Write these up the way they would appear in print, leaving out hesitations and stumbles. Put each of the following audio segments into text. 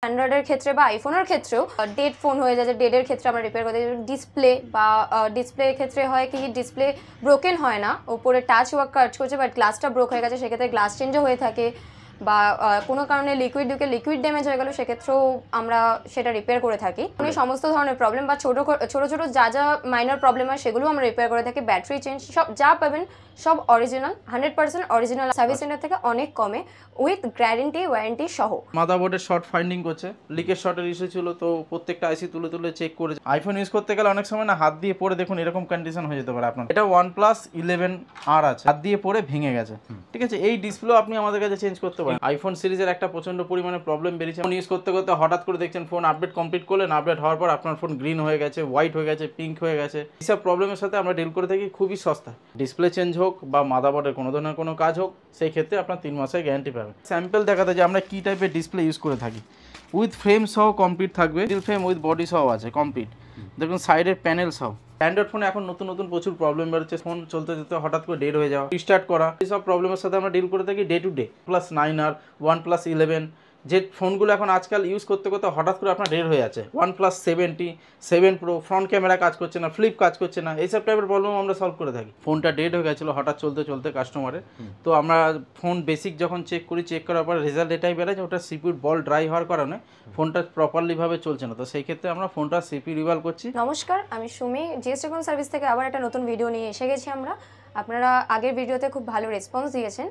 অ্যান্ড্রয়েডের ক্ষেত্রে বা আইফোনের ক্ষেত্রেও ডেড ফোন হয়ে যায়, যে ডেডের ক্ষেত্রে আমরা রিপেয়ার করতে ডিসপ্লে বা ডিসপ্লের ক্ষেত্রে হয় কি ডিসপ্লে ব্রোকেন হয় না, উপরে টাচ ওয়ার্ক কাজ করছে বাট গ্লাসটা ব্রোক হয়ে গেছে, সেক্ষেত্রে গ্লাস চেঞ্জও হয়ে থাকে, বা কোনো কারণে লিকুইড ড্যামেজ হয়ে গেল, সেক্ষেত্রেও আমরা সেটা রিপেয়ার করে থাকি। মানে সমস্ত ধরনের প্রবলেম বা ছোট ছোট যা মাইনর প্রবলেম হয় সেগুলো আমরা রিপেয়ার করে থাকি। ব্যাটারি চেঞ্জ সব যা পাবেন সব অরিজিনাল, 100% অরিজিনাল, সার্ভিস সেন্টার থেকে অনেক কমে, উইথ গ্যারেন্টি ওয়ারেন্টি সহ। মাদারবোর্ডের শর্ট ফাইন্ডিং করছে, লিকেজ শর্টের ইস্যু ছিল, তো প্রত্যেকটা আইসি তুলে তুলে চেক করে আইফোন ইউজ করতে গেলে অনেক সময় না হাত দিয়ে পড়ে দেখুন এরকম কন্ডিশন হয়ে যেতে পারে আপনার। এটা OnePlus 11R আছে, হাত দিয়ে পড়ে ভেঙে গেছে, ঠিক আছে। এই ডিসপ্লে আপনি আমাদের কাছে চেঞ্জ করতে পারেন। আইফোন সিরিজের একটা প্রচন্ড পরিমাণে প্রবলেম বেরিয়েছে, ফোন ইউজ করতে করতে হঠাৎ করে দেখছেন ফোন আপডেট কমপ্লিট করলেন, আপডেট হওয়ার পর আপনার ফোন গ্রিন হয়ে গেছে, হোয়াইট হয়ে গেছে, পিঙ্ক হয়ে গেছে। এইসব প্রবলেমের সাথে আমরা ডিল করে থাকি খুবই সস্তা। ডিসপ্লে চেঞ্জ হোক বা মাদারবোর্ডের কোনো ধরনের কোনো কাজ হোক, সেই ক্ষেত্রে আপনার 3 মাসের গ্যারান্টি পাবেন। স্যাম্পল দেখাতে যে আমরা কী টাইপের ডিসপ্লে ইউজ করে থাকি। উইথ ফ্রেম সহ কমপ্লিট থাকবে, স্টিল ফ্রেম উইথ বডি সহ আছে কমপ্লিট, দেখুন সাইডের প্যানেল সহ। অ্যান্ড্রয়েড ফোনে এখন নতুন নতুন প্রচুর প্রবলেম বেরোচ্ছে, ফোন চলতে চলতে হঠাৎ করে ডেড হয়ে যাওয়া, রিস্টার্ট করা, এইসব প্রবলেমের সাথে আমরা ডিল করে থাকি day to day. Plus 9R, OnePlus 11, যে ফোনগুলো এখন আজকাল ইউজ করতে করতে হঠাৎ করে আপনার ডেড হয়ে যাচ্ছে, OnePlus 70, 7 Pro, ফ্রন্ট ক্যামেরা কাজ করছে না, ফ্লিপ কাজ করছে না, এইসব টাইপের প্রবলেম আমরা সলভ করে থাকি। ফোনটা ডেড হয়ে গেছিলো হঠাৎ চলতে চলতে কাস্টমারের, তো আমরা ফোন বেসিক যখন চেক করি, চেক করার পর রেজাল্ট এটাই বেরোয় যে ওটা সিপিউর বল ড্রাই হওয়ার কারণে ফোনটা প্রপারলিভাবে চলছে না, তো সেই ক্ষেত্রে আমরা ফোনটা সিপি রিভাল করছি। নমস্কার, আমি সুমি, জিএস টেলিকম সার্ভিস থেকে আবার একটা নতুন ভিডিও নিয়ে এসে গেছি আমরা। আপনারা আগের ভিডিওতে খুব ভালো রেসপন্স দিয়েছেন,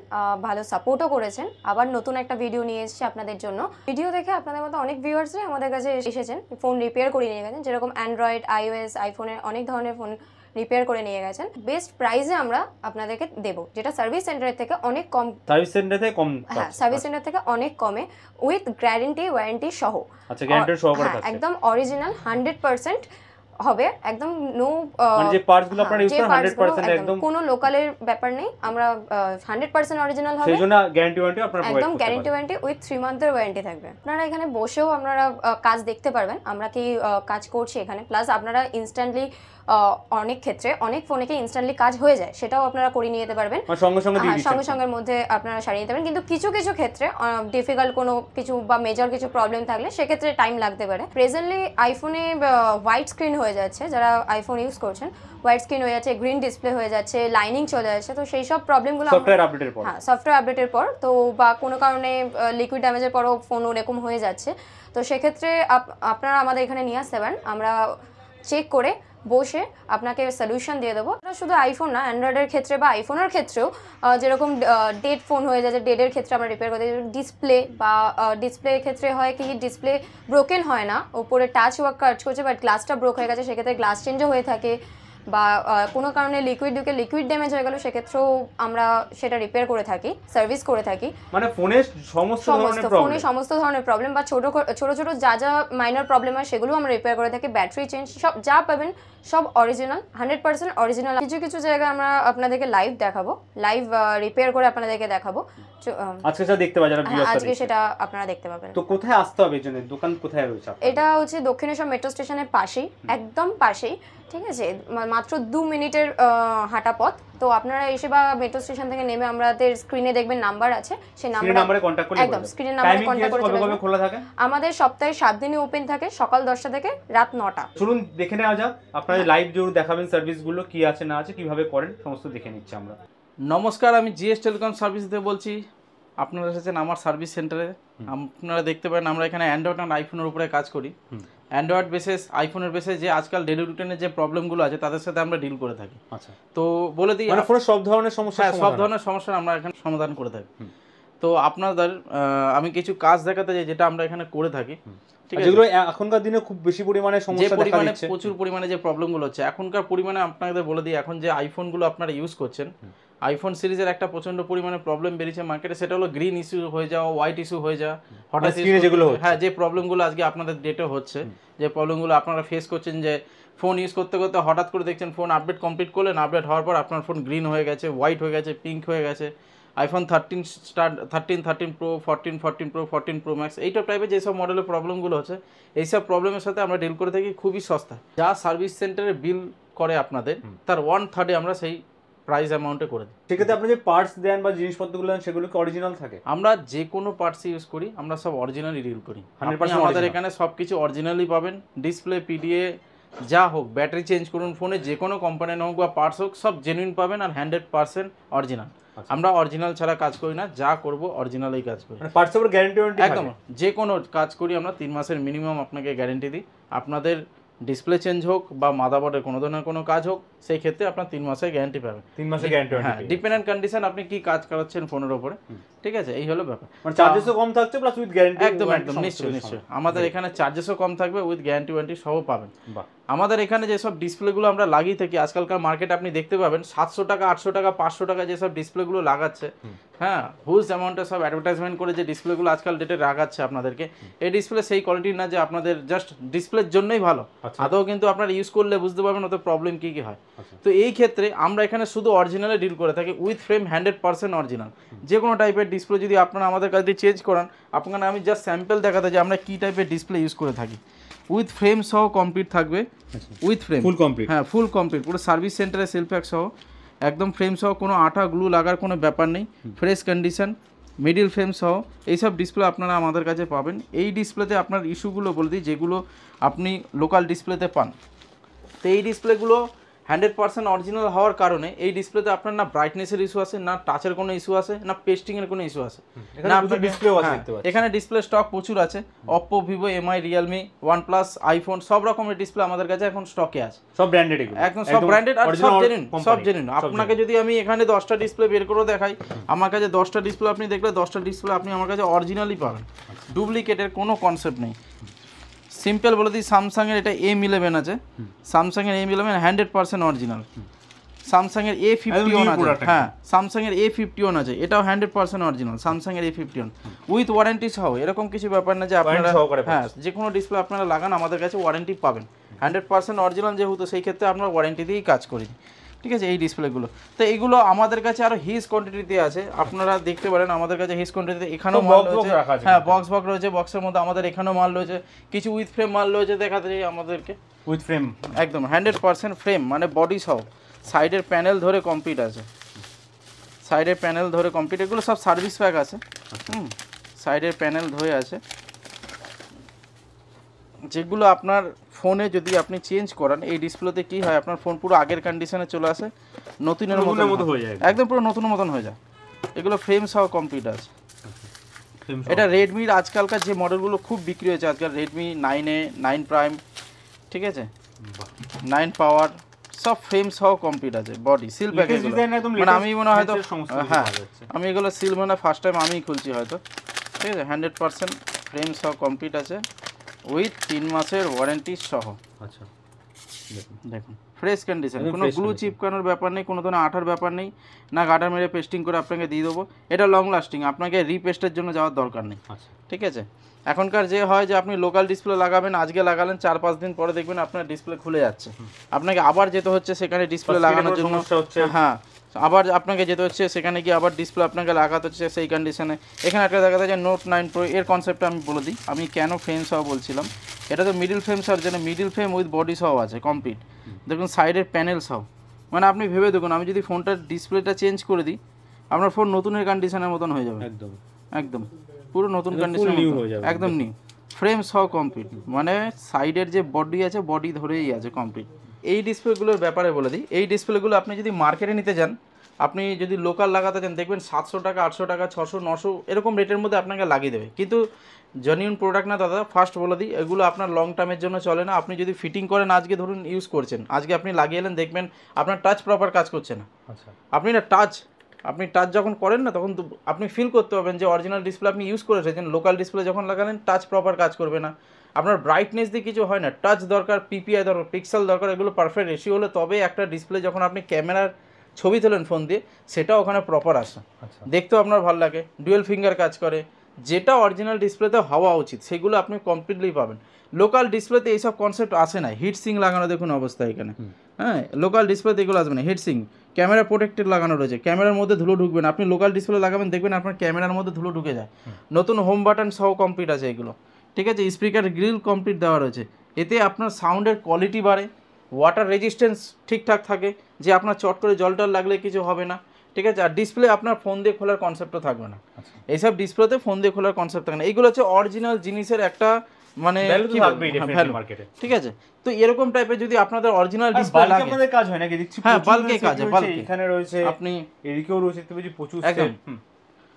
ভালো সাপোর্টও করেছেন, আবার নতুন একটা ভিডিও নিয়ে এসেছি আপনাদের জন্য। ভিডিও দেখে আপনাদের মতো অনেক ভিউয়ার্সরাই আমাদের কাছে এসেছেন, ফোন রিপেয়ার করে নিয়ে গেছেন, যেরকম অ্যান্ড্রয়েড, iOS, আইফোনের অনেক ধরনের ফোন রিপেয়ার করে নিয়ে গেছেন। বেস্ট প্রাইসে আমরা আপনাদেরকে দেবো, যেটা সার্ভিস সেন্টারের থেকে অনেক কম। সার্ভিস সেন্টার থেকে কম? হ্যাঁ, সার্ভিস সেন্টার থেকে অনেক কমে, উইথ গ্যারেন্টি ওয়ারেন্টি সহ। আচ্ছা, গ্যারান্টি সহকারে থাকছে, একদম অরিজিনাল 100% হবে, একদম নো, মানে যে পার্টসগুলো আপনারা ইউজ করেন 100% একদম কোনো লোকালের ব্যাপার নেই, আমরা 100% অরিজিনাল হবে। সেইজন্য গ্যারান্টি ওয়ারেন্টি আপনারা প্রোভাইড একদম করতে গ্যারান্টি পারেন। ওয়ারেন্টি উইথ 3 মান্থের ওয়ারেন্টি থাকবে। আপনারা এখানে বসেও আপনারা কাজ দেখতে পারবেন আমরা কি কাজ করছি এখানে, প্লাস আপনারা ইনস্ট্যান্টলি অনেক ক্ষেত্রে অনেক ফোনে কি ইনস্ট্যান্টলি কাজ হয়ে যায়, সেটাও আপনারা করে নিয়ে যেতে পারবেন, সঙ্গে সঙ্গে দিয়ে দিচ্ছেন, সঙ্গে সঙ্গের মধ্যে আপনারা সারিয়ে নিতে পারেন। কিন্তু কিছু কিছু ক্ষেত্রে ডিফিকাল্ট কোনো কিছু বা মেজর কিছু প্রবলেম থাকলে সেক্ষেত্রে টাইম লাগতে পারে। প্রেজেন্টলি আইফোনে হোয়াইট স্ক্রিন হয়ে যাচ্ছে, যারা আইফোন ইউজ করছেন হোয়াইট স্ক্রিন হয়ে যাচ্ছে, গ্রিন ডিসপ্লে হয়ে যাচ্ছে, লাইনিং চলে যাচ্ছে, তো সেই সব প্রবলেমগুলো সফটওয়্যার আপডেটের পর, হ্যাঁ সফটওয়্যার আপডেটের পর, তো বা কোনো কারণে লিকুইড ড্যামেজের পরও ফোন ওরকম হয়ে যাচ্ছে, তো সেক্ষেত্রে আপনারা আমাদের এখানে নিয়ে আসতে পারেন, আমরা চেক করে বসে আপনাকে সলিউশন দিয়ে দেবো। শুধু আইফোন না, অ্যান্ড্রয়েডের ক্ষেত্রে বা আইফোনের ক্ষেত্রেও যেরকম ডেড ফোন হয়ে যায়, ডেডের ক্ষেত্রে আমরা রিপেয়ার করতে ডিসপ্লে বা ডিসপ্লের ক্ষেত্রে হয় কি ডিসপ্লে ব্রোকেন হয় না, উপরে টাচ ওয়ার্ক কাজ করছে বাট গ্লাসটা ব্রোক হয়ে গেছে, সেক্ষেত্রে গ্লাস চেঞ্জও হয়ে থাকে, বা কোনো কারণে লিকুইড ড্যামেজ হয়ে গেল, সেক্ষেত্রেও আমরা সেটা রিপেয়ার করে থাকি, সার্ভিস করে থাকি। মানে ফোনের সমস্ত ধরনের প্রবলেম বা ছোট ছোট যা মাইনর প্রবলেম হয় সেগুলো আমরা রিপেয়ার করে থাকি। ব্যাটারি চেঞ্জ সব যা পাবেন সব অরিজিনাল, 100% অরিজিনাল। কিছু কিছু জায়গায় আমরা আপনাদেরকে লাইভ দেখাবো, লাইভ রিপেয়ার করে আপনাদেরকে দেখাবো। আজকে সেটা দেখতে পাবেন, আজকে সেটা আপনারা দেখতে পাবেন। তো কোথায় আসতে হবে, জন্য দোকান কোথায় রয়েছে? এটা হচ্ছে দক্ষিণেশ্বর মেট্রো স্টেশনের পাশেই, একদম পাশেই, ঠিক আছে, মাত্র 2 মিনিটের হাঁটা পথ। তো আপনারা এসে বা মেট্রো স্টেশন থেকে নেমে আমাদের স্ক্রিনে দেখবেন নাম্বার আছে, সেই নাম্বারে কন্টাক্ট করলে একদম স্ক্রিনের নাম্বারে কন্টাক্ট করে কবে খোলা থাকে? আমাদের সপ্তাহে 7 দিনই ওপেন থাকে, সকাল 10টা থেকে রাত 9টা। চলুন দেখে নেওয়া যাক, আপনারা লাইভ জোর দেখাবেন সার্ভিসগুলো কি আছে না আছে, কিভাবে করেন সমস্ত দেখে নিচ্ছি আমরা। নমস্কার, আমি জিএস টেলিকম সার্ভিস থেকে বলছি। আপনারা এসেছেন আমার সার্ভিস সেন্টারে। আপনারা দেখতে পারেন আমরা এখানে অ্যান্ড্রয়েড আর আইফোনের উপরে কাজ করি। অ্যান্ড্রয়েড বেসেস, আইফোনের বেসেস, যে আজকাল ডেলি রুটিনের যে প্রবলেমগুলো আছে তাদের সাথে আমরা ডিল করে থাকি। আচ্ছা, তো বলে দিই, মানে ফোনের সব ধরনের সমস্যা, সব ধরনের সমস্যার আমরা এখানে সমাধান করে থাকি। তো আপনাদের আমি কিছু কাজ দেখাতে চাই যেটা আমরা এখানে করে থাকি, ঠিক আছে, যেগুলো এখনকার দিনে খুব বেশি পরিমাণে সমস্যা দেখা দিচ্ছে, প্রচুর পরিমাণে যে প্রবলেমগুলো হচ্ছে এখনকার পরিমাণে। আপনাদের বলে দিই, এখন যে আইফোনগুলো আপনারা ইউজ করছেন, আইফোন সিরিজের একটা প্রচন্ড পরিমাণে প্রবলেম বেরিয়েছে মার্কেটে, সেটা হলো গ্রিন ইস্যু হয়ে যাওয়া, হোয়াইট ইস্যু হয়ে যাওয়া, হঠাৎ যেগুলো, হ্যাঁ, যে প্রবলেমগুলো আজকে আপনাদের ডেটে হচ্ছে, যে প্রবলেমগুলো আপনারা ফেস করছেন, যে ফোন ইউজ করতে করতে হঠাৎ করে দেখছেন ফোন আপডেট কমপ্লিট করলেন, আপডেট হওয়ার পর আপনার ফোন গ্রিন হয়ে গেছে, হোয়াইট হয়ে গেছে, পিঙ্ক হয়ে গেছে, iPhone 13 Pro, 14 Pro, 14 Pro Max, এইসব টাইপের যেসব মডেলের প্রবলেমগুলো হচ্ছে, এইসব প্রবলেমের সাথে আমরা ডিল করে থাকি খুবই সস্তা। যা সার্ভিস সেন্টারে বিল করে আপনাদের, তার 1/3 আমরা সেই প্রাইস অ্যামাউন্টে করে দিই। সেক্ষেত্রে আপনি যে পার্টস দেন বা জিনিসপত্রগুলো দেন সেগুলো কি অরিজিনাল থাকে? আমরা যে কোনো পার্টস ইউজ করি আমরা সব অরিজিনালি ডিল করি। 100% আমাদের original। এখানে সব কিছু অরিজিনালি পাবেন, ডিসপ্লে পিডিএ যা হোক, ব্যাটারি চেঞ্জ করুন ফোনে, যে কোনো কোম্পানির হোক বা পার্টস হোক, সব জেনুইন পাবেন আর 100% অরিজিনাল। আমরা অরিজিনাল ছাড়া কাজ করি না, যা করব অরিজিনালই কাজ করি। মানে পার্টসের উপর গ্যারান্টি ওয়ারেন্টি থাকে? একদম, যে কোনো কাজ করি আমরা 3 মাসের মিনিমাম আপনাকে গ্যারেন্টি দিই। আপনাদের ডিসপ্লে চেঞ্জ হোক বা মাদারবোর্ডের কোনো ধরনের কোনো কাজ হোক, সেই ক্ষেত্রে আপনার 3 মাসের গ্যারান্টি পাবেন। 3 মাসের গ্যারান্টি হ্যাঁ, ওয়ারেন্টি। ডিপেন্ডেন্ট কন্ডিশন আপনি কি কাজ করাচ্ছেন ফোনের উপরে, ঠিক আছে, এই হলো ব্যাপার। মানে চার্জেসও কম থাকছে প্লাস উইথ গ্যারান্টি। একদম একদম, নিশ্চয়ই নিশ্চয়ই। আমাদের এখানে চার্জেসও কম থাকবে, উইথ গ্যারান্টি ওয়ারেন্টি সহ পাবেন। বাহ। আমাদের এখানে যেসব ডিসপ্লেগুলো আমরা লাগিয়ে থাকি, আজকালকার মার্কেট আপনি দেখতে পাবেন 700 টাকা 800 টাকা 500 টাকা যেসব ডিসপ্লেগুলো লাগাচ্ছে, হ্যাঁ, হুজ অ্যামাউন্টে সব অ্যাডভার্টাইজমেন্ট করে যে ডিসপ্লেগুলো আজকাল ডেটে লাগাচ্ছে আপনাদেরকে, এই ডিসপ্লে সেই কোয়ালিটির না যে আপনাদের জাস্ট ডিসপ্লের জন্যই ভালো, আদৌ কিন্তু আপনারা ইউজ করলে বুঝতে পারবেন ওতে প্রবলেম কী কী হয়। তো এই ক্ষেত্রে আমরা এখানে শুধু অরিজিনালে ডিল করে থাকি, উইথ ফ্রেম 100% অরিজিনাল। যে কোনো টাইপের ডিসপ্লে যদি আপনারা আমাদের কাছে চেঞ্জ করান, আপনাকে আমি জাস্ট স্যাম্পল দেখাতে যে আমরা কী টাইপের ডিসপ্লে ইউজ করে থাকি। উইথ ফ্রেম সহ কমপ্লিট থাকবে, উইথ ফ্রেম ফুল কমপ্লিট। হ্যাঁ, ফুল কমপ্লিট, পুরো সার্ভিস সেন্টারে সেলফ প্যাক সহ একদম ফ্রেম সহ, কোনো আঠা গ্লু লাগার কোনো ব্যাপার নেই, ফ্রেশ কন্ডিশন, মিডিল ফ্রেম সহ এইসব ডিসপ্লে আপনারা আমাদের কাছে পাবেন। এই ডিসপ্লেতে আপনার ইস্যুগুলো বলে দিই যেগুলো আপনি লোকাল ডিসপ্লেতে পান। তো এই ডিসপ্লেগুলো 100% অরিজিনাল হওয়ার কারণে এই ডিসপ্লেতে আপনার না ব্রাইটনেসের ইস্যু আছে, না টাচের কোনো ইস্যু আছে, না পেস্টিংয়ের কোনো ইস্যু আছে, না আপনার ডিসপ্লেও আছে হ্যাঁ, দেখতে পাচ্ছি। এখানে ডিসপ্লে স্টক প্রচুর আছে, Oppo, Vivo, MI, Realme, OnePlus, iPhone, সব রকমের ডিসপ্লে আমাদের কাছে এখন স্টকে আছে। সব ব্র্যান্ডেড এগুলো? একদম সব ব্র্যান্ডেড আর সব জেনুইন, সব জেনুইন। আপনাকে যদি আমি এখানে 10টা ডিসপ্লে বের করে দেখাই, আমার কাছে 10টা ডিসপ্লে আপনি দেখলে 10টা ডিসপ্লে আপনি আমার কাছে অরিজিনালই পাবেন, ডুপ্লিকেটের কোনো কনসেপ্ট নেই। সিম্পল বলে দিই, স্যামসাংয়ের এটা M11 আছে, স্যামসাংয়ের M11 100% অরিজিনাল। স্যামসাংয়ের A51 আছে, হ্যাঁ, স্যামসাংয়ের A51 আছে, এটাও 100% অরিজিনাল, স্যামসাংয়ের A51 উইথ ওয়ারেন্টি সহ। এরকম কিছু ব্যাপার না যে আপনারা, হ্যাঁ, যে কোনো ডিসপ্লে আপনারা লাগান আমাদের কাছে ওয়ারেন্টি পাবেন। 100% অরিজিনাল যেহেতু, সেই ক্ষেত্রে আপনার ওয়ারেন্টি দিয়েই কাজ করি, ঠিক আছে, এই ডিসপ্লেগুলো। তো এইগুলো আমাদের কাছে আরও হিউজ কোয়ান্টিটিতে আছে, আপনারা দেখতে পারেন আমাদের কাছে হিউজ কোয়ান্টিটিতে। এখানেও মাল রয়েছে, হ্যাঁ, বক্স রয়েছে, বক্সের মধ্যে আমাদের এখানেও মাল রয়েছে, কিছু উইথ ফ্রেম মাল রয়েছে, দেখাতে চাই আমাদেরকে। উইথ ফ্রেম একদম 100% ফ্রেম, মানে বডি সহ, সাইডের প্যানেল ধরে কমপ্লিট আছে, সাইডের প্যানেল ধরে কমপ্লিট, এগুলো সব সার্ভিস প্যাক আছে, সাইডের প্যানেল ধরে আছে, যেগুলো আপনার ফোনে যদি আপনি চেঞ্জ করান, এই ডিসপ্লেতে কি হয়, আপনার ফোন পুরো আগের কন্ডিশনে চলে আসে, নতুনের মতো হয়ে যায়, একদম পুরো নতুনের মতন হয়ে যায়। এগুলো ফ্রেম সহ কমপ্লিট আছে। এটা রেডমির আজকালকার যে মডেলগুলো খুব বিক্রি হয়েছে আজকাল, রেডমি 9A, 9 প্রাইম, ঠিক আছে, 9 পাওয়ার, সব ফ্রেম সহ কমপ্লিট আছে, বডি সিল প্যাক। মানে আমি মনে হয় হয়তো, হ্যাঁ, আমি এগুলো সিল মানে ফার্স্ট টাইম আমিই খুলছি হয়তো, ঠিক আছে। 100% ফ্রেম সহ কমপ্লিট আছে, উইথ 3 মাসের ওয়ারেন্টি সহ। আচ্ছা, দেখুন ফ্রেশ কন্ডিশন, কোনো গ্লু চিপকানোর ব্যাপার নেই, কোনো ধরনের আঠার ব্যাপার নেই, না গার্ডার মেরে পেস্টিং করে আপনাকে দিয়ে দেবো। এটা লং লাস্টিং, আপনাকে রিপেস্টের জন্য যাওয়ার দরকার নেই, ঠিক আছে। এখনকার যে হয় যে আপনি লোকাল ডিসপ্লে লাগাবেন, আজকে লাগালেন, 4-5 দিন পরে দেখবেন আপনার ডিসপ্লে খুলে যাচ্ছে, আপনাকে আবার যেতে হচ্ছে সেখানে ডিসপ্লে লাগানোর জন্য, হ্যাঁ, আবার আপনাকে যেতে হচ্ছে সেখানে গিয়ে আবার ডিসপ্লে আপনাকে লাগাতে হচ্ছে সেই কন্ডিশনে। এখানে একটা দেখা যায় যে নোট 9 প্রো, এর কনসেপ্টটা আমি বলে দিই, আমি কেন ফ্রেম সহ বলছিলাম। এটা তো মিডিল ফ্রেম সহ, জন্য মিডিল ফ্রেম উইথ বডি সহ আছে কমপ্লিট, দেখুন সাইডের প্যানেল সহ। মানে আপনি ভেবে দেখুন, আমি যদি ফোনটার ডিসপ্লেটা চেঞ্জ করে দিই, আপনার ফোন নতুনের কন্ডিশনের মতন হয়ে যাবে, একদম একদম পুরো নতুন কন্ডিশন, একদম নিউ, ফ্রেম সহ কমপ্লিট, মানে সাইডের যে বডি আছে বডি ধরেই আছে কমপ্লিট। এই ডিসপ্লেগুলোর ব্যাপারে বলে দিই, এই ডিসপ্লেগুলো আপনি যদি মার্কেটে নিতে যান, আপনি যদি লোকাল লাগাতে চান, দেখবেন 700 টাকা 800 টাকা 600 900 এরকম রেটের মধ্যে আপনাকে লাগিয়ে দেবে, কিন্তু জেনুইন প্রোডাক্ট না দাদা, ফার্স্ট বলে দিই, এগুলো আপনার লং টার্মের জন্য চলে না। আপনি যদি ফিটিং করেন, আজকে ধরুন ইউজ করছেন, আজকে আপনি লাগিয়ে এলেন, দেখবেন আপনার টাচ প্রপার কাজ করছে না, আপনি টাচ যখন করেন না, তখন আপনি ফিল করতে পারবেন যে অরিজিনাল ডিসপ্লে আপনি ইউজ করে এসেছেন, লোকাল ডিসপ্লে যখন লাগালেন টাচ প্রপার কাজ করবে না, আপনার ব্রাইটনেস দিয়ে কিছু হয় না, টাচ দরকার, পিপিআই দরকার, পিক্সেল দরকার, এগুলো পারফেক্ট রেশিও হলে তবে একটা ডিসপ্লে যখন আপনি ক্যামেরার ছবি তোলেন ফোন দিয়ে, সেটা ওখানে প্রপার আসে, দেখতেও আপনার ভালো লাগে, ডুয়েল ফিঙ্গার কাজ করে, যেটা অরিজিনাল ডিসপ্লেতে হওয়া উচিত সেগুলো আপনি কমপ্লিটলি পাবেন। লোকাল ডিসপ্লেতে এইসব কনসেপ্ট আসে না, হিট সিং লাগানো দেখুন অবস্থা এখানে, হ্যাঁ, লোকাল ডিসপ্লেতে এগুলো আসবে না, হিট সিং, ক্যামেরা প্রোটেক্টেড লাগানো রয়েছে, ক্যামেরার মধ্যে ধুলো ঢুকবে না, আপনি লোকাল ডিসপ্লে লাগাবেন, দেখবেন আপনার ক্যামেরার মধ্যে ধুলো ঢুকে যায়, নতুন হোম বাটন সহ কমপ্লিট আছে এগুলো, ঠিক আছে, স্পিকার গ্রিল কমপ্লিট দেওয়া রয়েছে, এতে আপনার সাউন্ডের কোয়ালিটি বাড়ে, ওয়াটার রেজিস্ট্যান্স ঠিকঠাক থাকে, যে আপনার চট করে জল টল লাগলে কিছু হবে না, ঠিক আছে। আর ডিসপ্লে আপনার ফোন দিয়ে খোলার কনসেপ্টও থাকবে না, এইসব ডিসপ্লেতে ফোন দিয়ে খোলার কনসেপ্ট থাকে না। এইগুলো হচ্ছে অরিজিনাল জিনিসের একটা মানে কি ভ্যালু, ঠিক আছে। তো এরকম টাইপের যদি আপনাদের অরিজিনাল ডিসপ্লে লাগে, আপনাদের কাজ হয় নাকি দেখছি? হ্যাঁ, বাল্কে কাজ হয়, বাল্কে। এখানে রয়েছে, আপনি এদিকেও রয়েছে, প্রচুর একদম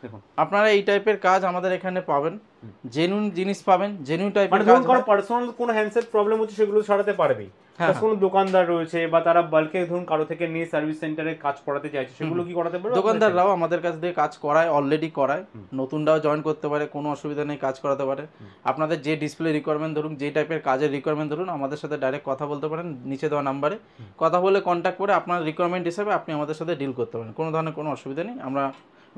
দেখুন আপনারা এই টাইপের কাজ আমাদের এখানে পাবেন, জেনুইন জিনিস পাবেন, জেনুইন টাইপের মানে কাজ। ধরুন কোনো পার্সোনাল কোনো হ্যান্ডসেট প্রবলেম হচ্ছে সেগুলো সরাতে পারবে। হ্যাঁ, কোনো দোকানদার রয়েছে বা তারা বাল্কে ধরুন কারো থেকে নিয়ে সার্ভিস সেন্টারে কাজ করাতে চাইছে, সেগুলো কি করাতে পারবে? দোকানদাররাও আমাদের কাছ থেকে কাজ করায়, অলরেডি করায়, নতুনরাও জয়েন করতে পারে, কোনো অসুবিধা নেই, কাজ করাতে পারে। আপনাদের যে ডিসপ্লে রিকোয়ারমেন্ট ধরুন, যে টাইপের কাজের রিকোয়ারমেন্ট ধরুন, আমাদের সাথে ডাইরেক্ট কথা বলতে পারেন নিচে দেওয়া নাম্বারে, কথা বলে কন্ট্যাক্ট করে আপনার রিকোয়ারমেন্ট হিসেবে আপনি আমাদের সাথে ডিল করতে পারেন, কোনো ধরনের কোনো অসুবিধা নেই। আমরা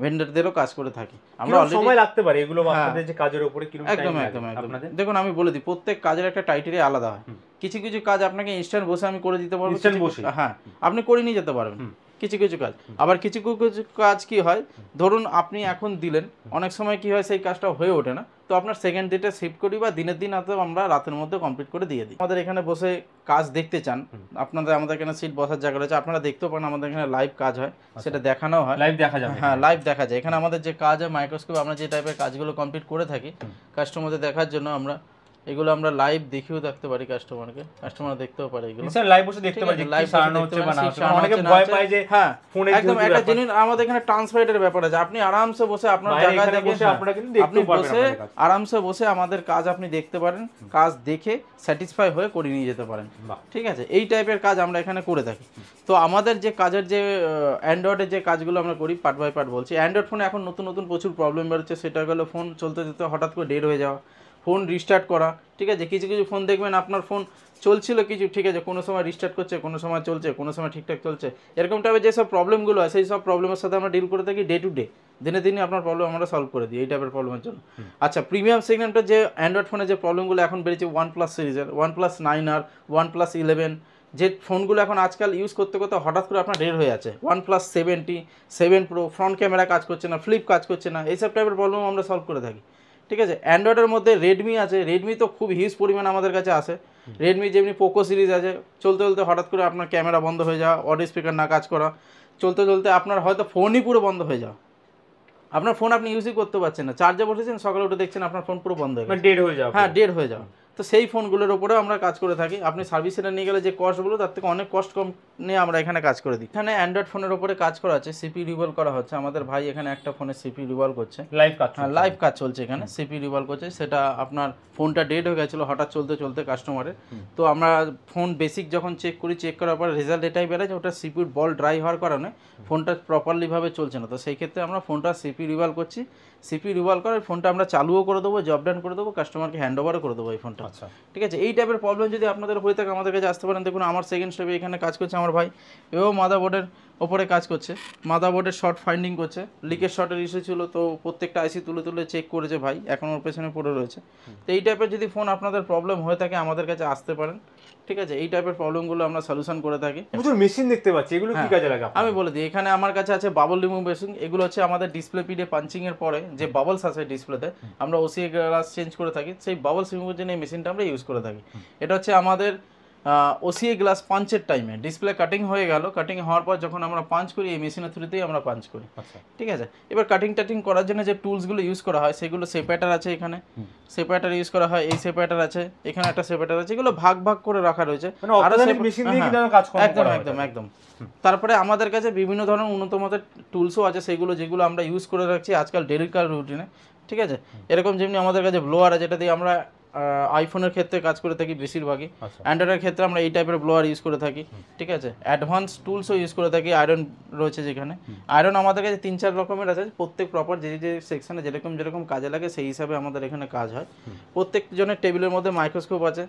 ভেন্ডারদেরও কাজ করে থাকি। আমরা অলরেডি সময় লাগতে পারে এগুলো আপনাদের যে কাজের উপরে কিরকম টাইম একদম লাগে একদম একদম আপনাদের? দেখুন আমি বলে দিই, প্রত্যেক কাজের একটা টাইটেরিয়া আলাদা হয়। কিছু কিছু কাজ আপনাকে ইনস্ট্যান্ট বসে আমি করে দিতে পারবো, Instant বসে? হ্যাঁ, আপনি করে নিয়ে যেতে পারবেন কিছু কিছু কাজ। আবার কিছু কিছু কাজ কি হয়, ধরুন আপনি এখন দিলেন, অনেক সময় কি হয় সেই কাজটা হয়ে ওঠে না, তো আপনার সেকেন্ড ডেটে শিফট করি বা দিনের দিন হয়তো আমরা রাতের মধ্যে কমপ্লিট করে দিয়ে দিই। আমাদের এখানে বসে কাজ দেখতে চান, আপনাদের আমাদের এখানে সিট বসার জায়গা রয়েছে, আপনারা দেখতেও পারেন আমাদের এখানে লাইভ কাজ হয়, সেটা দেখানো হয়, লাইভ দেখা যাবে। হ্যাঁ, লাইভ দেখা যায়। এখানে আমাদের যে কাজ হয় মাইক্রোস্কোপ, আমরা যে টাইপের কাজগুলো কমপ্লিট করে থাকি কাস্টমারদের দেখার জন্য, আমরা এগুলো আমরা লাইভ দেখিয়েও দেখতে পারি কাস্টমারকে, কাস্টমার দেখতেও পারে এগুলো, স্যার লাইভ বসে দেখতে পারি লাইভ কি সারানো হচ্ছে বা না হচ্ছে। অনেকে ভয় পায় যে হ্যাঁ ফোনে একদম একটা জিনিস আমাদের এখানে ট্রান্সফারের ব্যাপার আছে, আপনি আরামসে বসে আপনার জায়গায় দেখে আপনারা কিন্তু আপনি দেখতে পারবেন, বসে আরামসে বসে আমাদের কাজ আপনি দেখতে পারেন, কাজ দেখে স্যাটিসফাই হয়ে করে নিয়ে যেতে পারেন, ঠিক আছে। এই টাইপের কাজ আমরা এখানে করে থাকি। তো আমাদের যে কাজের যে অ্যান্ড্রয়েডের যে কাজগুলো আমরা করি পার্ট বাই পার্ট বলছি। অ্যান্ড্রয়েড ফোনে এখন নতুন নতুন প্রচুর প্রবলেম বেরোচ্ছে, সেটা হলো ফোন চলতে চলতে হঠাৎ করে ডেড হয়ে যাওয়া, ফোন রিস্টার্ট করা, ঠিক আছে। কিছু কিছু ফোন দেখবেন আপনার ফোন চলছিল কিছু, ঠিক আছে, কোনো সময় রিস্টার্ট করছে, কোনো সময় চলছে, কোনো সময় ঠিকঠাক চলছে, এরকম টাইপের যেসব প্রবলেমগুলো আছে সেই সব প্রবলেমের সাথে আমরা ডিল করে থাকি ডে টু ডে, দিনে দিনে আপনার প্রবলেম আমরা সলভ করে দিই এই টাইপের প্রবলেমের জন্য। আচ্ছা, প্রিমিয়াম সেগমেন্টের যে অ্যান্ড্রয়েড ফোনে যে প্রবলেমগুলো এখন বেরিয়েছে OnePlus সিরিজের, OnePlus 9R, OnePlus 11, যে ফোনগুলো এখন আজকাল ইউজ করতে করতে হঠাৎ করে আপনার ডেড হয়ে যাচ্ছে, OnePlus 70, 7 Pro, ফ্রন্ট ক্যামেরা কাজ করছে না, ফ্লিপ কাজ করছে না, এইসব টাইপের প্রবলেম আমরা সলভ করে থাকি, ঠিক আছে। অ্যান্ড্রয়েডের মধ্যে রেডমি আছে, রেডমি তো খুব হিউজ পরিমাণে আমাদের কাছে আসে। রেডমি যেমনি পোকো সিরিজ আছে, চলতে চলতে হঠাৎ করে আপনার ক্যামেরা বন্ধ হয়ে যাওয়া, অডিও স্পিকার না কাজ করা, চলতে চলতে আপনার হয়তো ফোনই পুরো বন্ধ হয়ে যাওয়া, আপনার ফোন আপনি ইউজই করতে পারছেন না, চার্জে বসেছেন, সকালে উঠে দেখছেন আপনার ফোন পুরো বন্ধ হয়ে গেছে, ডেড হয়ে যাবে। হ্যাঁ, ডেড হয়ে যাওয়া। তো সেই ফোনগুলোর উপরেও আমরা কাজ করে থাকি। আপনি সার্ভিস সেন্টার নিয়ে গেলে যে কস্টগুলো তার থেকে অনেক কস্ট কম নিয়ে আমরা এখানে কাজ করে দিই। এখানে অ্যান্ড্রয়েড ফোনের উপরে কাজ করা হচ্ছে, সিপি রিভল করা হচ্ছে, আমাদের ভাই এখানে একটা ফোনে সিপি রিভল করছে, লাইভ কাজ, হ্যাঁ লাইভ কাজ চলছে এখানে, সিপি রিভল করছে। সেটা আপনার ফোনটা ডেড হয়ে গেছিলো হঠাৎ চলতে চলতে কাস্টমারের, তো আমরা ফোন বেসিক যখন চেক করি, চেক করার পর রেজাল্ট এটাই বেরোয় যে ওটা সিপির বল ড্রাই হওয়ার কারণে ফোনটা প্রপারলিভাবে চলছে না। তো সেই ক্ষেত্রে আমরা ফোনটা সিপি রিভল করছি, সিপি রিভল করে ফোনটা আমরা চালুও করে দেবো, জব ডান করে দেবো, কাস্টমারকে হ্যান্ড ওভারও করে দেবো এই ফোনটা, আচ্ছা, ঠিক আছে। এই টাইপের প্রবলেম যদি আপনাদের হয়ে থাকে আমাদের কাছে আসতে পারেন। দেখুন আমার সেকেন্ড স্টেপে এখানে কাজ করছে আমার ভাই, এও মাদারবোর্ডের ওপরে কাজ করছে, মাদারবোর্ডের শর্ট ফাইন্ডিং করছে, লিকের শর্টের ইস্যু ছিল, তো প্রত্যেকটা আইসি তুলে তুলে চেক করেছে ভাই, এখন ওর পেছনে পড়ে রয়েছে। তো এই টাইপের যদি ফোন আপনাদের প্রবলেম হয়ে থাকে আমাদের কাছে আসতে পারেন, ঠিক আছে। এই টাইপের প্রবলেমগুলো আমরা সলিউশন করে থাকি। প্রচুর মেশিন দেখতে পাচ্ছি, এগুলো কি কাজে লাগে? আমি বলে দিই, এখানে আমার কাছে আছে বাবল রিমুভ মেশিন, এগুলো হচ্ছে আমাদের ডিসপ্লে পিডে পাঞ্চিং এর পরে যে বাবলস আছে ডিসপ্লেতে আমরা ওসিএ গ্লাস চেঞ্জ করে থাকি, সেই বাবলস রিমুভের জন্য এই মেশিনটা আমরা ইউজ করে থাকি। এটা হচ্ছে আমাদের ওসিএ গ্লাস পাঞ্চের টাইমে ডিসপ্লে কাটিং হয়ে গেল, কাটিং হওয়ার পর যখন আমরা পাঞ্চ করি এই মেশিনের থ্রুতেই আমরা পাঞ্চ করি, ঠিক আছে। এবার কাটিং টাটিং করার জন্য যে টুলসগুলো ইউজ করা হয় সেগুলো সেপারেটার আছে, এখানে সেপারেটার ইউজ করা হয়, এই সেপারেটার আছে, এখানে একটা সেপারেটার আছে, এগুলো ভাগ ভাগ করে রাখা রয়েছে, একদম একদম একদম। তারপরে আমাদের কাছে বিভিন্ন ধরনের উন্নত মানের টুলসও আছে, সেগুলো যেগুলো আমরা ইউজ করে রাখছি আজকাল ডেইলি কার রুটিনে, ঠিক আছে। এরকম যেমনি আমাদের কাছে ব্লোয়ার আছে, যেটা দিয়ে আমরা আইফোনের ক্ষেত্রে কাজ করে থাকি বেশিরভাগই, অ্যান্ড্রয়েডের ক্ষেত্রে আমরা এই টাইপের ব্লোয়ার ইউজ করে থাকি, ঠিক আছে। অ্যাডভান্স টুলসও ইউজ করে থাকি, আয়রন রয়েছে যেখানে, আয়রন আমাদের কাছে 3-4 রকমের আছে, প্রত্যেক প্রপার যে যে সেকশনে যেরকম যেরকম কাজে লাগে সেই হিসাবে আমাদের এখানে কাজ হয়। প্রত্যেকজনের টেবিলের মধ্যে মাইক্রোস্কোপ আছে,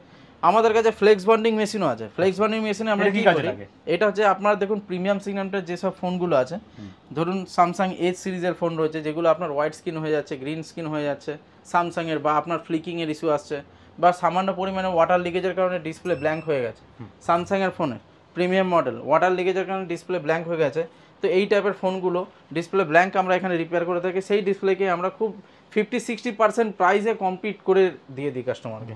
আমাদের কাছে ফ্লেক্স বন্ডিং মেশিনও আছে। ফ্লেক্স বন্ডিং মেশিনে আমরা কি করি, এটা হচ্ছে আপনার দেখুন প্রিমিয়াম সিগমেন্টের যেসব ফোনগুলো আছে, ধরুন স্যামসাং এজ সিরিজের ফোন রয়েছে যেগুলো আপনার হোয়াইট স্ক্রিন হয়ে যাচ্ছে, গ্রিন স্ক্রিন হয়ে যাচ্ছে স্যামসাংয়ের, বা আপনার ফ্লিকিংয়ের ইস্যু আসছে, বা সামান্য পরিমাণে ওয়াটার লিকেজের কারণে ডিসপ্লে ব্ল্যাঙ্ক হয়ে গেছে, স্যামসাংয়ের ফোনে প্রিমিয়াম মডেল ওয়াটার লিকেজের কারণে ডিসপ্লে ব্ল্যাঙ্ক হয়ে গেছে, তো এই টাইপের ফোনগুলো ডিসপ্লে ব্ল্যাঙ্ক আমরা এখানে রিপেয়ার করে থাকি, সেই ডিসপ্লেকে আমরা খুব 50-60% প্রাইসে কমপ্লিট করে দিয়ে দিই কাস্টমারকে।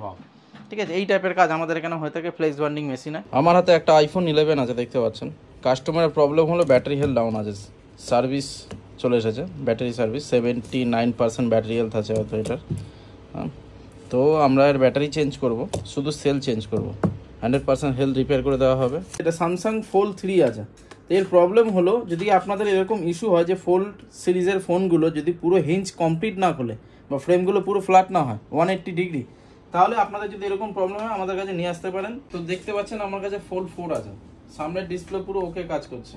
ঠিক আছে, এই টাইপের কাজ আমাদের এখানে হয়ে থাকে ফ্লেক্স বান্ডিং মেশিনে। আমার হাতে একটা আইফোন 11 আছে, দেখতে পাচ্ছেন। কাস্টমারের প্রবলেম হলো ব্যাটারি হেলথ ডাউন আছে, সার্ভিস চলে এসেছে, ব্যাটারি সার্ভিস 79% ব্যাটারি হেলথ আছে হয়তো এটার। তো আমরা এর ব্যাটারি চেঞ্জ করব, শুধু সেল চেঞ্জ করব, 100% হেলথ রিপেয়ার করে দেওয়া হবে। এটা স্যামসাং ফোল্ড 3 আছে। তো এর প্রবলেম হলো যদি আপনাদের এরকম ইস্যু হয় যে ফোল্ড সিরিজের ফোনগুলো যদি পুরো হিঞ্জ কমপ্লিট না খোলে বা ফ্রেমগুলো পুরো ফ্ল্যাট না হয় 180 ডিগ্রি, তাহলে আপনাদের যদি এরকম প্রবলেম হয় আমাদের কাছে নিয়ে আসতে পারেন। তো দেখতে পাচ্ছেন আমার কাছে ফোল্ড 4 আছে, সামনের ডিসপ্লে পুরো ওকে কাজ করছে,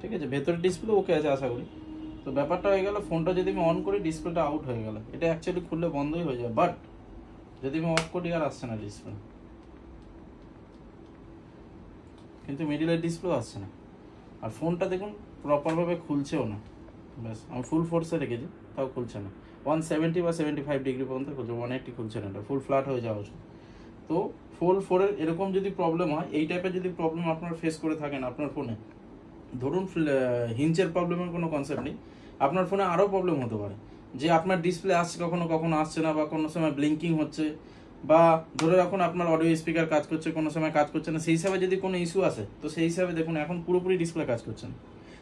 ঠিক আছে, ভেতরের ডিসপ্লে ওকে আছে আশা করি। তো ব্যাপারটা হয়ে গেল, ফোনটা যদি আমি অন করি ডিসপ্লেটা আউট হয়ে গেল, এটা অ্যাকচুয়ালি খুললে বন্ধই হয়ে যায়, বাট যদি আমি অফ করি আর আসছে না ডিসপ্লে, কিন্তু মিডিলের ডিসপ্লেও আসছে না। আর ফোনটা দেখুন প্রপারভাবে খুলছেও না, ব্যাস আমি ফুল ফোর্সে রেখেছি তাও খুলছে না। 170 বা 75 ডিগ্রি পর্যন্ত খুলছে, 180 খুলছে না, এটা ফুল ফ্ল্যাট হয়ে যাওয়া উচিত। তো ফোল্ড 4-এর এরকম যদি প্রবলেম হয়, এই টাইপের যদি প্রবলেম আপনারা ফেস করে থাকেন আপনার ফোনে, ধরুন হিঞ্চের প্রবলেমের কোনো কনসেপ্ট নেই, আপনার ফোনে আরও প্রবলেম হতে পারে যে আপনার ডিসপ্লে আসছে কখনো কখনো আসছে না, বা কোনো সময় ব্লিঙ্কিং হচ্ছে, বা ধরে রাখুন আপনার অডিও স্পিকার কাজ করছে কোনো সময় কাজ করছে না, সেই হিসাবে যদি কোনো ইস্যু আসে তো সেই হিসাবে দেখুন এখন পুরোপুরি ডিসপ্লে কাজ করছে না।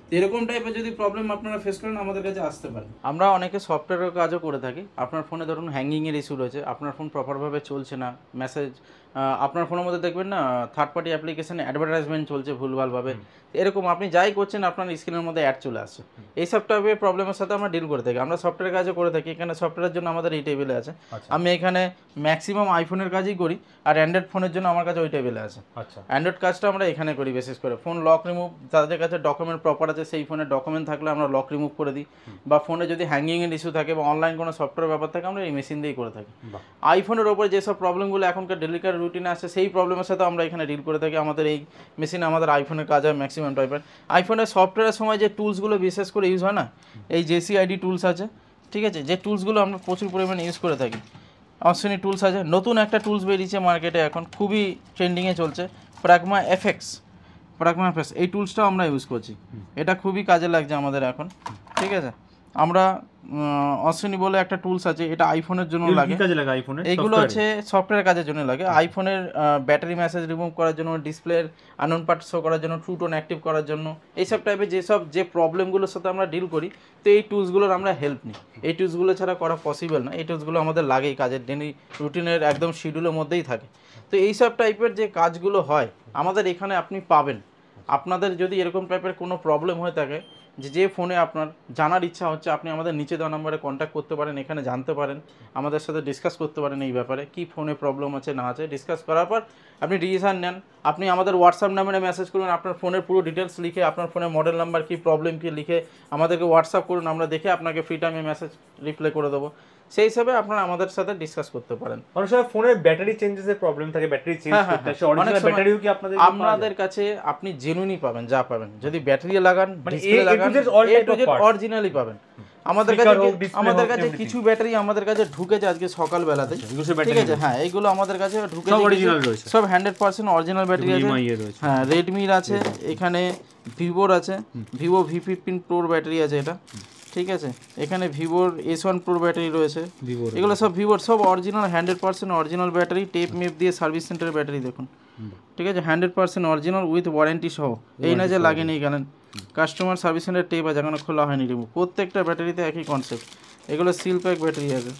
তো এরকম টাইপের যদি প্রবলেম আপনারা ফেস করেন আমাদের কাছে আসতে পারেন। আমরা অনেকে সফটওয়্যারের কাজও করে থাকি। আপনার ফোনে ধরুন হ্যাঙ্গিংয়ের ইস্যু রয়েছে, আপনার ফোন প্রপারভাবে চলছে না, মেসেজ আপনার ফোনের মধ্যে দেখবেন না থার্ড পার্টি অ্যাপ্লিকেশনে অ্যাডভার্টাইজমেন্ট চলছে ভুলভালভাবে, এরকম আপনি যাই করছেন আপনার স্ক্রিনের মধ্যে অ্যাড চলে আসছে, এইসব টাইপের প্রবলেমের সাথে আমরা ডিল করে থাকি। আমরা সফটওয়্যারের কাজও করে থাকি, এখানে সফটওয়্যারের জন্য আমাদের এই টেবিলে আছে। আমি এখানে ম্যাক্সিমাম আইফোনের কাজই করি, আর অ্যান্ড্রয়েড ফোনের জন্য আমার কাছে ওই টেবিলে আছে। অ্যান্ড্রয়েড কাজটা আমরা এখানে করি বিশেষ করে। ফোন লক রিমুভ, যাদের কাছে ডকুমেন্ট প্রপার আছে সেই ফোনের ডকুমেন্ট থাকলে আমরা লক রিমুভ করে দিই, বা ফোনে যদি হ্যাঙ্গিংয়ের ইস্যু থাকে বা অনলাইন কোনো সফটওয়্যার ব্যাপার থাকে আমরা এই মেশিন দিয়েই করে থাকি। আইফোনের ওপরে যেসব প্রবলেমগুলো এখনকার ডেলিকার রুটিনে আসে সেই প্রবলেমের সাথে আমরা এখানে ডিল করে থাকি। আমাদের এই মেশিনে আমাদের আইফোনের কাজ হয় ম্যাক্সিমাম টাইপের। আইফোনের সফটওয়্যারের সময় যে টুলসগুলো বিশেষ করে ইউজ হয় না, এই জেসিআইডি টুলস আছে, ঠিক আছে, যে টুলসগুলো আমরা প্রচুর পরিমাণে ইউজ করে থাকি। অশ্বিনী টুলস আছে, নতুন একটা টুলস বেরিয়েছে মার্কেটে এখন খুবই ট্রেন্ডিংয়ে চলছে, প্রাগমা এফএক্স। এই টুলসটাও আমরা ইউজ করছি, এটা খুবই কাজে লাগছে আমাদের এখন, ঠিক আছে। আমরা অশ্বিনী বলে একটা টুলস আছে, এটা আইফোনের জন্য লাগে। এইগুলো হচ্ছে সফটওয়্যার কাজের জন্য লাগে। আইফোনের ব্যাটারি মেসেজ রিমুভ করার জন্য, ডিসপ্লের আননোন পার্ট শো করার জন্য, ট্রু টোন অ্যাক্টিভ করার জন্য, এইসব টাইপের যে প্রবলেমগুলোর সাথে আমরা ডিল করি, তো এই টুলসগুলোর আমরা হেল্প নিই। এই টুলসগুলো ছাড়া করা পসিবল না, এই টুলসগুলো আমাদের লাগেই, কাজের ডেলি রুটিনের একদম শিডিউলের মধ্যেই থাকে। তো এইসব টাইপের যে কাজগুলো হয় আমাদের এখানে আপনি পাবেন। আপনাদের যদি এরকম টাইপের কোনো প্রবলেম হয়ে থাকে, যে ফোনে আপনার জানার ইচ্ছা হচ্ছে, আপনি আমাদের নিচে দেওয়া নাম্বারে কন্ট্যাক্ট করতে পারেন, এখানে জানতে পারেন, আমাদের সাথে ডিসকাস করতে পারেন এই ব্যাপারে, কি ফোনে প্রবলেম আছে না আছে। ডিসকাস করার পর আপনি ডিসিশন নেন। আপনি আমাদের হোয়াটসঅ্যাপ নাম্বারে মেসেজ করুন, আপনার ফোনের পুরো ডিটেলস লিখে, আপনার ফোনের মডেল নাম্বার কি, প্রবলেম কি লিখে আমাদেরকে হোয়াটসঅ্যাপ করুন, আমরা দেখে আপনাকে ফ্রি টাইমে মেসেজ রিপ্লাই করে দেবো। সেই হিসাবে আপনারা আমাদের সাথে ডিসকাস করতে পারেন। অনেক সময় ফোনের ব্যাটারি চেঞ্জেসের প্রবলেম থাকে, ব্যাটারি চেঞ্জ করতে হয়, অরিজিনাল ব্যাটারিও কি আপনাদের আমাদের কাছে আপনি জেনুইনই পাবেন, যা পাবেন। যদি ব্যাটারি লাগান, ডিসপ্লে লাগান, এ টু জেড অরিজিনালি পাবেন। আমাদের কাছে কিছু ব্যাটারি আমাদের কাছে ঢুকেছে আজকে সকালবেলাতে, ঠিক আছে, হ্যাঁ এইগুলো আমাদের কাছে ঢুকেছে, সব 100% অরিজিনাল ব্যাটারি আছে। হ্যাঁ, রেডমির আছে, এখানে ভিভোর আছে, ভিভো V15 প্রোর ব্যাটারি আছে এটা, ঠিক আছে, এখানে ভিভোর S1 প্রো ব্যাটারি রয়েছে, এগুলো সব ভিভোর, সব অরিজিনাল 100% অরিজিনাল ব্যাটারি, টেপ মেপ দিয়ে সার্ভিস সেন্টারের ব্যাটারি দেখুন, ঠিক আছে, 100% অরিজিনাল উইথ ওয়ারেন্টি সহ। এই না যে লাগেনি, গেলেন কাস্টমার সার্ভিস সেন্টার টেপ আছে, এখনো খোলা হয়নি রিমুভ। প্রত্যেকটা ব্যাটারিতে একই কনসেপ্ট, এগুলো সিল প্যাক ব্যাটারি আছে,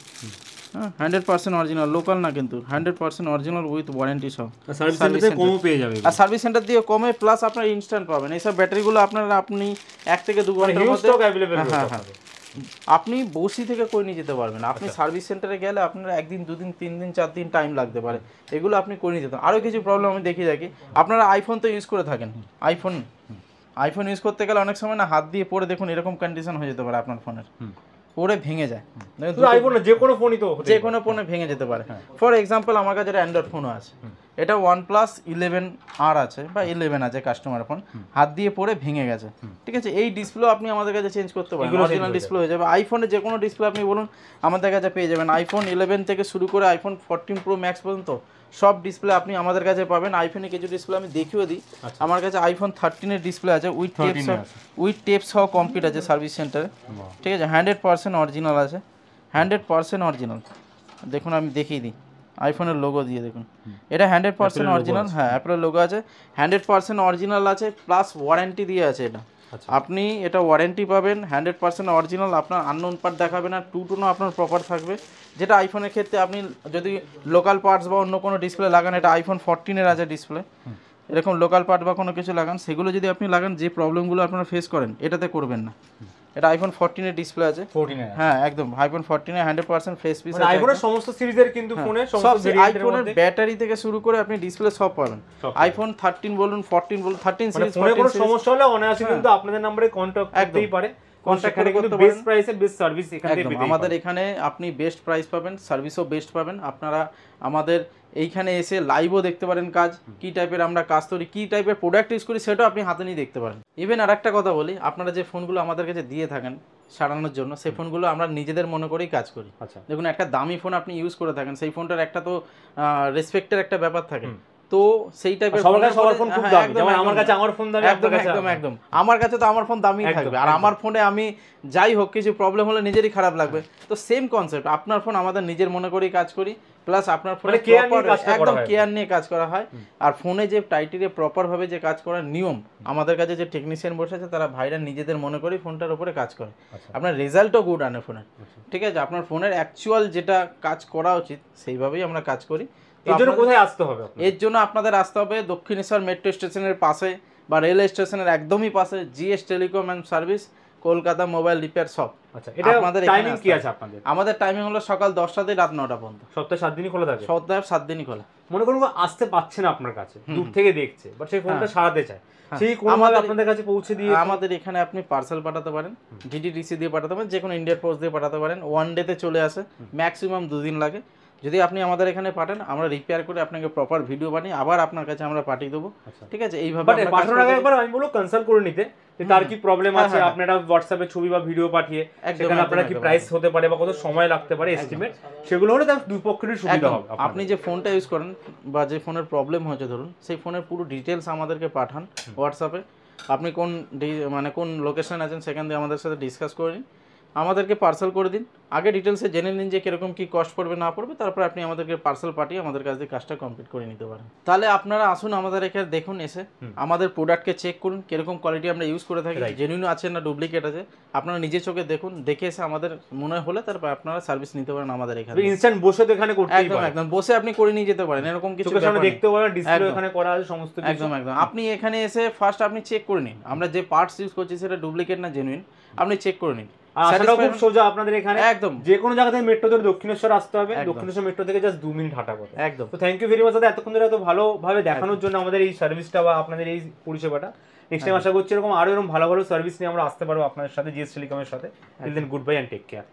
হ্যাঁ 100% অরিজিনাল, লোকাল না কিন্তু 100% অরিজিনাল উইথ ওয়ারেন্টি সহ। সার্ভিস সেন্টারে কমও পেয়ে যাবে, আর সার্ভিস সেন্টার দিয়ে কমে, প্লাস আপনার ইনস্ট্যান্ট পাবেন। এইসব ব্যাটারিগুলো আপনি 1 থেকে 2 ঘন্টার মধ্যে, হ্যাঁ আপনি বসি থেকে করে নিয়ে যেতে পারবেন। আপনি সার্ভিস সেন্টারে গেলে আপনার 1 দিন 2 দিন 3 দিন 4 দিন টাইম লাগতে পারে, এগুলো আপনি করে নিয়ে যেতে। আরও কিছু প্রবলেম আমি দেখি থাকি, আপনারা আইফোন তো ইউজ করে থাকেন, আইফোন ইউজ করতে গেলে অনেক সময় না হাত দিয়ে পড়ে দেখুন এরকম কন্ডিশন হয়ে যেতে পারে, আপনার ফোনের পড়ে ভেঙে যায়, যে কোনো ফোনই তো যে কোনো ফোনে ভেঙে যেতে পারে। ফর এক্সাম্পল আমার কাছে একটা অ্যান্ড্রয়েড ফোনও আছে, এটা OnePlus 11R আছে বা 11 আছে কাস্টমার ফোন, হাত দিয়ে পড়ে ভেঙে গেছে, ঠিক আছে। এই ডিসপ্লে আপনি আমাদের কাছে চেঞ্জ করতে পারেন, অরিজিনাল ডিসপ্লে হয়ে যাবে। আইফোনে যে কোনো ডিসপ্লে আপনি বলুন আমাদের কাছে পেয়ে যাবেন। আইফোন 11 থেকে শুরু করে আইফোন 14 প্রো ম্যাক্স পর্যন্ত সব ডিসপ্লে আপনি আমাদের কাছে পাবেন। আইফোনে কিছু ডিসপ্লে আমি দেখিয়ে দিই, আমার কাছে আইফোন 13 এর ডিসপ্লে আছে, উইথ টেপ সহ কমপ্লিট আছে সার্ভিস সেন্টারে, ঠিক আছে, 100% অরিজিনাল আছে। 100% অরিজিনাল। দেখুন আমি দেখিয়ে দিই, আইফোনের লোগো দিয়ে দেখুন, এটা 100% অরিজিনাল। হ্যাঁ, অ্যাপেলের লোগো আছে, 100% অরিজিনাল আছে, প্লাস ওয়ারেন্টি দিয়ে আছে এটা। আপনি এটা ওয়ারেন্টি পাবেন, 100% অরিজিনাল, আপনার আননোন পার্ট দেখাবে না, টোনও আপনার প্রপার থাকবে। যেটা আইফোনের ক্ষেত্রে আপনি যদি লোকাল পার্টস বা অন্য কোনো ডিসপ্লে লাগান, এটা আইফোন 14-এর আছে ডিসপ্লে, এরকম লোকাল পার্ট বা কোনো কিছু লাগান, সেগুলো যদি আপনি লাগান, যে প্রবলেমগুলো আপনারা ফেস করেন এটাতে করবেন না। এটা আইফোন 14-এর ডিসপ্লে আছে। 14 হ্যাঁ একদম, আইফোন 14-এ 100% ফেস পিস মানে আছে। আইফোনের সমস্ত সিরিজের কিন্তু ফোনে সব সমস্ত ভেরিয়েন্টের আইফোনের মধ্যে ব্যাটারি থেকে শুরু করে আপনি ডিসপ্লে সব পাবেন। আইফোন 13 বলুন, 14 বলুন, 13 মানে সিরিজ, ফোনে কোনো সমস্যা হলে অনায়াসে কিন্তু আপনাদের নম্বরে কন্টাক্ট করতেই পারে। কন্টাক্ট করে কিন্তু বেস্ট প্রাইসে বেস্ট সার্ভিস এখান থেকে পেতে আমাদের এখানে আপনি বেস্ট প্রাইস পাবেন, সার্ভিসও বেস্ট পাবেন। আপনারা আমাদের এইখানে এসে লাইভও দেখতে পারেন কাজ, কি টাইপের আমরা কাজ করি, কি টাইপের প্রোডাক্ট ইউজ করি, সেটাও আপনি হাতে নিয়ে দেখতে পারেন। ইভেন আর একটা কথা বলি, আপনারা যে ফোনগুলো আমাদের কাছে দিয়ে থাকেন সারানোর জন্য, সেই ফোনগুলো আমরা নিজেদের মনে করেই কাজ করি। আচ্ছা, দেখুন একটা দামি ফোন আপনি ইউজ করে থাকেন, সেই ফোনটার একটা তো রেসপেক্টের একটা ব্যাপার থাকে, তো সেই টাইপের সবার ফোন খুব দামি, যেমন আমার কাছে আমার ফোন দামি, একদম একদম একদম, আমার কাছে তো আমার ফোন দামি থাকবে, আর আমার ফোনে আমি যাই হোক কিছু প্রবলেম হলে নিজেরই খারাপ লাগবে। তো সেম কনসেপ্ট, আপনার ফোন আমাদের নিজের মনে করেই কাজ করি, প্লাস আপনার ফোনে একদম কেয়ার নিয়ে কাজ করা হয়। আর ফোনে যে টাইটেরিয়া প্রপার ভাবে যে কাজ করার নিয়ম, আমাদের কাছে যে টেকনিশিয়ান বসে আছে তারা ভাইরা নিজেদের মনে করেই ফোনটার উপরে কাজ করে। আপনার রেজাল্টও গুড আনে ফোনের, ঠিক আছে, আপনার ফোনের অ্যাকচুয়াল যেটা কাজ করা উচিত সেইভাবেই আমরা কাজ করি। এর জন্য কোথায় আসতে হবে? এর জন্য আপনাদের আসতে হবে দক্ষিণেশ্বর মেট্রো স্টেশনের পাশে বা রেল স্টেশনের একদমই পাশে, GS telecom and service, Kolkata mobile repair shop. আচ্ছা, এটা টাইমিং কি আছে আপনাদের? আমাদের টাইমিং হলো সকাল 10টা থেকে রাত 9টা পর্যন্ত। সপ্তাহে 7 দিনই খোলা থাকে? সপ্তাহে 7 দিনই খোলা। মনে করুন আসতে পারছে না আপনার কাছে, দূর থেকে দেখছে, বাট সেই ফোনটা সারাতে চায়, সেই কোনভাবে আপনাদের কাছে পৌঁছে দিয়ে? আমাদের এখানে আপনি পার্সেল পাঠাতে পারেন, ডিটিডিসি দিয়ে পাঠাতে পারেন, যে কোনো ইন্ডিয়ার পোস্ট দিয়ে পাঠাতে পারেন, ওয়ান ডেতে চলে আসে, ম্যাক্সিমাম 2 দিন লাগে। যদি আপনি আমাদের এখানে পাঠান, আমরা রিপেয়ার করে আপনাকে প্রপার ভিডিও বানিয়ে আবার আপনার কাছে আমরা পাঠিয়ে দেবো, ঠিক আছে। এইভাবে পাঠানোর আগে একবার আমি বলবো কনসাল্ট করে নিতে, যে তার কি প্রবলেম আছে, আপনারা হোয়াটসঅ্যাপে ছবি বা ভিডিও পাঠিয়ে সেখানে আপনারা কি প্রাইস হতে পারে বা কত সময় লাগতে পারে এস্টিমেট, সেগুলো হলে তার দুই পক্ষেরই সুবিধা হবে। আপনি যে ফোনটা ইউজ করেন বা যে ফোনের প্রবলেম হয়েছে ধরুন, সেই ফোনের পুরো ডিটেলস আমাদেরকে পাঠান হোয়াটসঅ্যাপে, আপনি কোন লোকেশন আছেন সেখান দিয়ে আমাদের সাথে ডিসকাস করে নিন, আমাদেরকে পার্সেল করে দিন, আগে ডিটেলসে জেনে নিন যে কিরকম কি কস্ট পড়বে না পড়বে, তারপর আপনি আমাদেরকে পার্সেল পাঠিয়ে আমাদের কাছ দিয়ে কাজটা কমপ্লিট করে নিতে পারেন। তাহলে আপনারা আসুন আমাদের এখানে দেখুন, এসে আমাদের প্রোডাক্টকে চেক করুন কিরকম কোয়ালিটি আমরা ইউজ করে থাকি, জেনুইন আছে না ডুপ্লিকেট আছে, আপনারা নিজের চোখে দেখুন, দেখে এসে আমাদের মনে হলে তারপর আপনারা সার্ভিস নিতে পারেন আমাদের এখানে। ইনস্ট্যান্ট বসে তো এখানে করতেই পারেন, একদম বসে আপনি করে নিয়ে যেতে পারেন, এরকম কিছু সামনে দেখতে পারেন, ডিসপ্লে এখানে করা আছে সমস্ত কিছু। একদম আপনি এখানে এসে ফার্স্ট আপনি চেক করে নিন আমরা যে পার্টস ইউজ করছি সেটা ডুপ্লিকেট না জেনুইন, আপনি চেক করে নিন। আসাটা খুব সোজা আপনাদের এখানে, একদম যে কোনো জায়গা থেকে মেট্রো ধরে দক্ষিণেশ্বর আসতে হবে, দক্ষিণেশ্বর মেট্রো থেকে জাস্ট 2 মিনিট হাঁটা পথ। একদম। তো থ্যাংক ইউ ভেরি মাচ দাদা, এতক্ষণ ধরে এত ভালোভাবে দেখানোর জন্য আমাদের এই সার্ভিসটা বা আপনাদের এই পরিষেবাটা। নেক্সট টাইম আশা করছি এরকম আরো এরকম ভালো ভালো সার্ভিস নিয়ে আমরা আসতে পারবো আপনাদের সাথে, জিএস টেলিকমের সাথে। Till then good bye and take care.